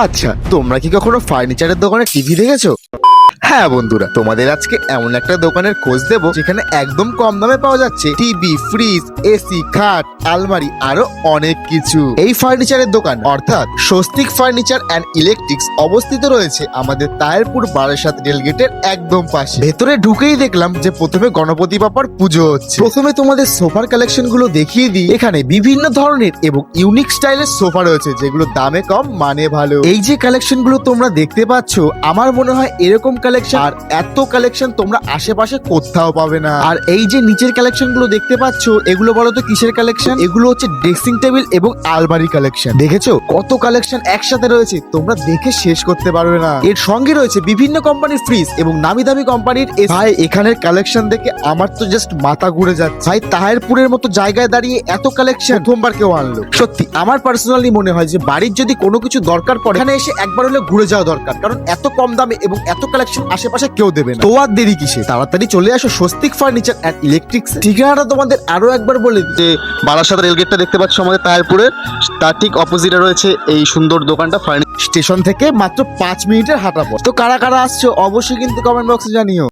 আচ্ছা, তোমরা কি কখনো ফার্নিচারের দোকানে টিভি দেখেছো? হ্যাঁ বন্ধুরা, তোমাদের আজকে এমন একটা দোকানের খোঁজ দেবো যেখানে একদম কম দামে পাওয়া যাচ্ছে টিভি, ফ্রিজ, এসি, খাট, আলমারি আরো অনেক কিছু। এই ফার্নিচারের দোকান অর্থাৎ স্বস্তিক ফার্নিচার অ্যান্ড ইলেকট্রিক্স অবস্থিত রয়েছে আমাদের তাহেরপুর বারাসাত রেলগেটের একদম পাশে। ভেতরে ঢুকেই দেখলাম যে প্রথমে গণপতি বাপ্পার পুজো হচ্ছে। প্রথমে তোমাদের সোফার কালেকশন গুলো দেখিয়ে দিই। এখানে বিভিন্ন ধরনের এবং ইউনিক স্টাইলের সোফা রয়েছে যেগুলো দামে কম মানে ভালো। এই যে কালেকশন গুলো তোমরা দেখতে পাচ্ছ, আমার মনে হয় এরকম কালেকশন আর এত কালেকশন তোমরা আশেপাশে কোথাও পাবে না। আর এই যে নিচের কালেকশন গুলো দেখতে পাচ্ছ, এগুলো বলো তো কিসের কালেকশন? এগুলো হচ্ছে ড্রেসিং টেবিল এবং আলমারি কালেকশন। দেখেছো কত কালেকশন একসাথে রয়েছে, তোমরা দেখে শেষ করতে পারবে না। এর সঙ্গে রয়েছে বিভিন্ন কোম্পানির ফ্রিজ এবং নামি দামি কোম্পানির এসি। ভাই, এখানের কালেকশন দেখে আমার তো জাস্ট মাথা ঘুরে যাচ্ছে। ভাই, তাহেরপুরের মতো জায়গায় দাঁড়িয়ে এত কালেকশন প্রথমবার কেউ আনলো। সত্যি আমার পার্সোনালি মনে হয় যে বাড়ির যদি কোনো কিছু দরকার পড়ে, এখানে এসে একবার হলে ঘুরে যাওয়া দরকার, কারণ এত কম দামে এবং এত কালেকশন আশেপাশে কেউ দেবে না। তো আর দেরি কিসে, তাড়াতাড়ি চলে আসো স্বস্তিক ফার্নিচার অ্যান্ড ইলেকট্রিক্স। ঠিকানাটা তোমাদের আরো একবার বলে দিই। যে বারাসাত রেলগেটটা দেখতে পাচ্ছ আমাদের তাহেরপুরের, তার ঠিক অপোজিটে রয়েছে এই সুন্দর দোকানটা স্টেশন থেকে মাত্র 5 মিনিটের হাঁটা পথ। তো কারা কারা আসছো অবশ্যই কিন্তু কমেন্ট বক্সে জানিও।